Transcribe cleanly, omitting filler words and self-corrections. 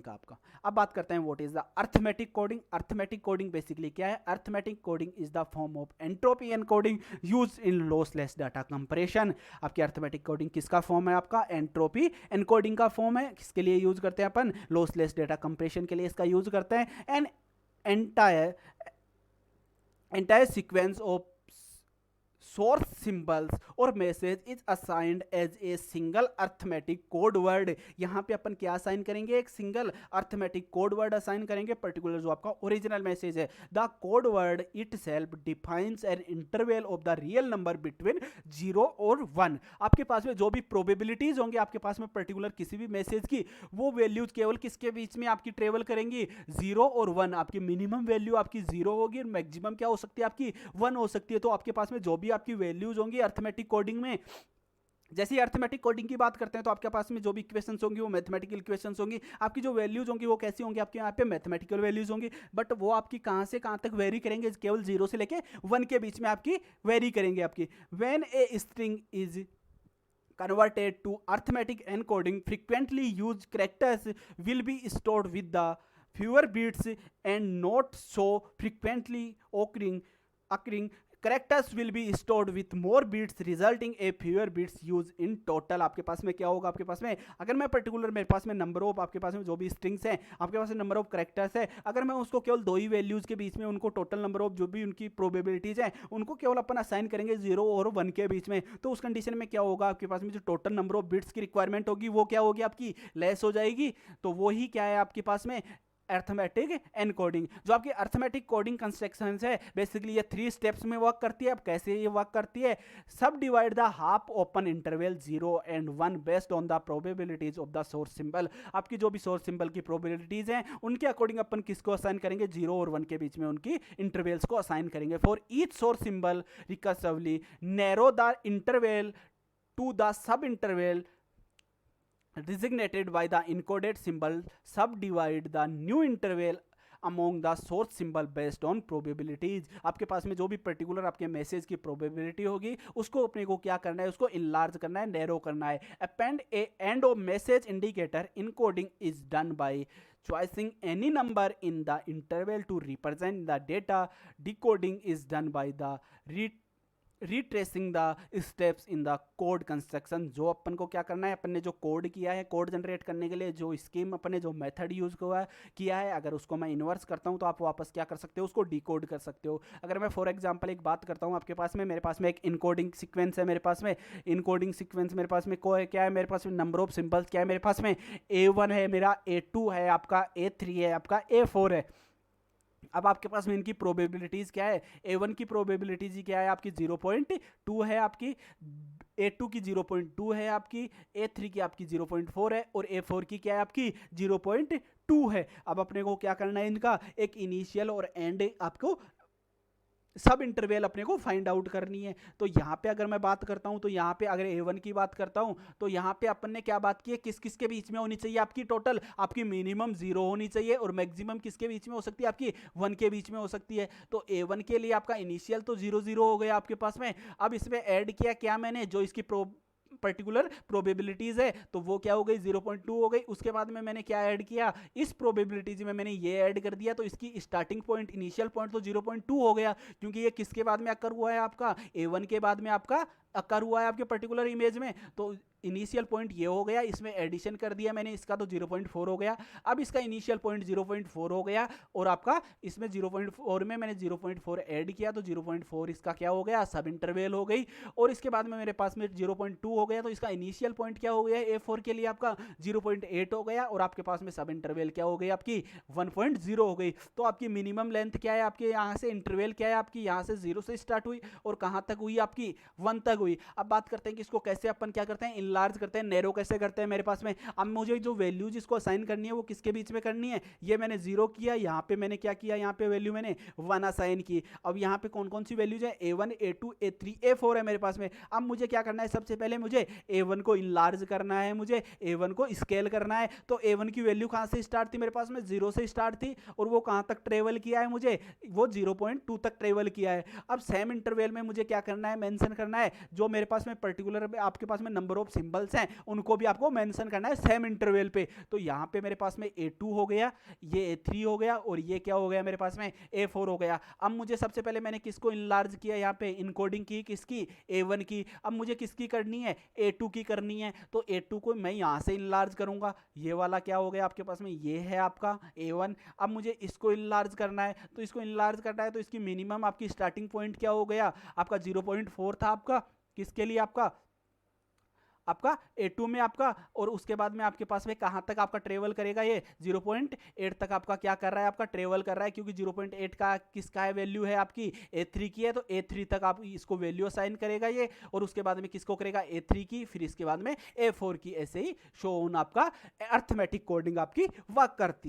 का आपका। अब बात करते हैं what is the arithmetic coding. Arithmetic coding basically क्या है? Arithmetic coding is the form of entropy encoding use in lossless data compression. आपकी अर्थमेटिक कोडिंग किसका फॉर्म है? आपका एंट्रोपी एनकोडिंग का फॉर्म है। किसके लिए यूज करते हैं अपन? लॉसलेस डाटा कंप्रेशन के लिए इसका यूज करते हैं। And entire entire sequence of source symbols और message is assigned as a single arithmetic code word. यहाँ पे अपन क्या असाइन करेंगे? एक single arithmetic code word assign करेंगे पर्टिकुलर जो आपका ओरिजिनल मैसेज है। The code word itself defines an interval of the real number between 0 और 1। आपके पास में जो भी प्रोबेबिलिटीज होंगे आपके पास में पर्टिकुलर किसी भी मैसेज की, वो वैल्यूज केवल किसके बीच में आपकी ट्रेवल करेंगी? 0 और 1। आपकी मिनिमम वैल्यू आपकी 0 होगी और मैक्सिमम क्या हो सकती है? आपकी 1 हो सकती है। तो आपके पास में जो भी आपकी वैल्यूज होंगी अर्थमेटिक कोडिंग में, जैसे ही अर्थमेटिक कोडिंग की बात करते हैं तो आपके पास में जो भी इक्वेशंस होंगी वो मैथमेटिकल इक्वेशंस होंगी। आपकी जो वैल्यूज होंगी वो कैसी होंगी? आपके यहाँ पे मैथमेटिकल वैल्यूज होंगी, बट वो आपकी कहाँ से कहाँ तक वेरी करेंगे? केवल 0 से लेके 1 के बीच में आपकी वेरी करेंगे आपकी। When a string is converted to arithmetic encoding, frequently used characters will be stored with the fewer bits and not so frequently occurring characters will be stored with more bits resulting a fewer bits used in total। आपके पास में क्या होगा? आपके पास में अगर मैं particular मेरे पास में नंबर ऑफ आपके पास में जो भी स्ट्रिंग्स हैं आपके पास में नंबर ऑफ करेक्टर्स है, अगर मैं उसको केवल 2 ही वैल्यूज के बीच में उनको टोटल नंबर ऑफ जो भी उनकी प्रोबेबिलिटीज हैं उनको केवल अपन असाइन करेंगे 0 और 1 के बीच में, तो उस कंडीशन में क्या होगा? आपके पास में जो टोटल नंबर ऑफ बिट्स की रिक्वायरमेंट होगी वो क्या होगी? आपकी लेस हो जाएगी। तो वो ही क्या है आपके पास में? Arithmetic encoding. जो आपकी अर्थमेटिक कोडिंग कंस्ट्रक्शंस है बेसिकली ये 3 स्टेप्स में वर्क करती है। अब कैसे ये वर्क करती है? सब divide the half open interval 0 and 1 based on the probabilities of the source symbol. आपकी जो भी सोर्स सिंबल की प्रोबेबिलिटीज हैं उनके अकॉर्डिंग अपन किसको असाइन करेंगे? 0 और 1 के बीच में उनकी इंटरवल्स को असाइन करेंगे। For each source symbol recursively narrow the interval to the subinterval designated by the encoded symbol, subdivide the new interval among the source symbol based on probabilities। आपके पास में जो भी पर्टिकुलर आपके message की probability होगी उसको अपने को क्या करना है? उसको इनलार्ज करना है, नैरो करना है। Append A end of message indicator encoding is done by choosing any number in the interval to represent the data। decoding is done by the retracing the steps in the code construction. जो अपन को क्या करना है? अपन ने जो code किया है, code generate करने के लिए जो स्कीम अपन ने जो मेथड यूज किया है, अगर उसको मैं इन्वर्स करता हूँ तो आप वापस क्या कर सकते हो? उसको डिकोड कर सकते हो। अगर मैं फॉर एग्जांपल एक बात करता हूँ आपके पास में, मेरे पास में एक इनकोडिंग सीक्वेंस है, मेरे पास में इनकोडिंग सीक्वेंस मेरे पास में क्या है? मेरे पास में नंबर ऑफ सिंबल्स क्या है? मेरे पास में A1 है, मेरा A2 है, आपका A3 है, आपका A4 है। अब आपके पास में इनकी प्रोबेबिलिटीज क्या है? A1 की प्रोबेबिलिटीज ही क्या है? आपकी 0.2 है, आपकी A2 की 0.2 है, आपकी A3 की आपकी 0.4 है और A4 की क्या है? आपकी 0.2 है। अब अपने को क्या करना है? इनका एक इनिशियल और एंड आपको सब इंटरवल अपने को फाइंड आउट करनी है। तो यहाँ पे अगर मैं बात करता हूँ तो यहाँ पे अगर A1 की बात करता हूँ तो यहाँ पे अपन ने क्या बात की है? किस किस के बीच में होनी चाहिए? आपकी टोटल आपकी मिनिमम 0 होनी चाहिए और मैक्सिमम किसके बीच में हो सकती है? आपकी 1 के बीच में हो सकती है। तो A1 के लिए आपका इनिशियल तो 0 0 हो गया आपके पास में। अब इसमें ऐड किया क्या मैंने? जो इसकी पर्टिकुलर प्रोबेबिलिटीज है तो वो क्या हो गई? 0.2 हो गई। उसके बाद में मैंने क्या ऐड किया? इस प्रोबेबिलिटीज में मैंने ये ऐड कर दिया तो इसकी स्टार्टिंग पॉइंट इनिशियल पॉइंट तो 0.2 हो गया, क्योंकि ये किसके बाद में अकर हुआ है? आपका A1 के बाद में आपका अकर हुआ है आपके पर्टिकुलर इमेज में। तो इनिशियल पॉइंट ये हो गया, इसमें एडिशन कर दिया मैंने, इसका तो 0.4 हो गया। अब इसका इनिशियल पॉइंट 0.4 हो गया और आपका इसमें 0.4 में मैंने 0.4 ऐड किया तो 0.4 इसका क्या हो गया? सब इंटरवल हो गई। और इसके बाद में मेरे पास में 0.2 हो गया तो इसका इनिशियल पॉइंट क्या हो गया? A4 के लिए आपका 0.8 हो गया और आपके पास में सब इंटरवल क्या हो गई? आपकी 1.0 हो गई। तो आपकी मिनिमम लेंथ क्या है? आपके यहाँ से इंटरवल क्या है? आपकी यहाँ से 0 से स्टार्ट हुई और कहाँ तक हुई? आपकी 1 तक हुई। अब बात करते हैं कि इसको कैसे अपन क्या करते हैं? लार्ज करते हैं, नैरो कैसे करते हैं मेरे पास में। अब मुझे जो वैल्यूज इसको असाइन करनी है वो किसके बीच में करनी है? ये मैंने 0 किया, यहाँ पे मैंने क्या किया? यहाँ पे वैल्यू मैंने 1 असाइन की। अब यहाँ पे कौन कौन सी वैल्यूज है? A1 A2 A3 A4 है मेरे पास में। अब मुझे क्या करना है? सबसे पहले मुझे A1 को इनलार्ज करना है, मुझे A1 को स्केल करना है। तो A1 की वैल्यू कहाँ से स्टार्ट थी? मेरे पास में 0 से स्टार्ट थी और वो कहाँ तक ट्रेवल किया है? मुझे वो 0.2 तक ट्रेवल किया है। अब सेम इंटरवल में मुझे क्या करना है? मेंशन करना है जो मेरे पास में पर्टिकुलर आपके पास में नंबर ऑफ सिंबल्स हैं उनको भी आपको मेंशन करना है सेम इंटरवल पे। तो यहाँ पे मेरे पास में A2 हो गया, ये A3 हो गया और ये क्या हो गया मेरे पास में A4 हो गया। अब मुझे सबसे पहले मैंने किसको इनलार्ज किया, यहाँ पे इनकोडिंग की किसकी, A1 की। अब मुझे किसकी करनी है, A2 की करनी है। तो A2 को मैं यहाँ से इनलार्ज करूँगा, ये वाला क्या हो गया आपके पास में, ये है आपका A1। अब मुझे इसको इनलार्ज करना है, तो इसको इनलार्ज करना है तो इसकी मिनिमम आपकी स्टार्टिंग पॉइंट क्या हो गया आपका 0.4 था आपका, किसके लिए आपका A2 में आपका। और उसके बाद में आपके पास में कहाँ तक आपका ट्रेवल करेगा, ये 0.8 तक आपका क्या कर रहा है, आपका ट्रेवल कर रहा है, क्योंकि 0.8 का किसका है वैल्यू है आपकी A3 की है। तो A3 तक आप इसको वैल्यू असाइन करेगा ये, और उसके बाद में किसको करेगा A3 की, फिर इसके बाद में A4 की। ऐसे ही शो ऑन आपका अर्थमेटिक कोडिंग आपकी वर्क करती है।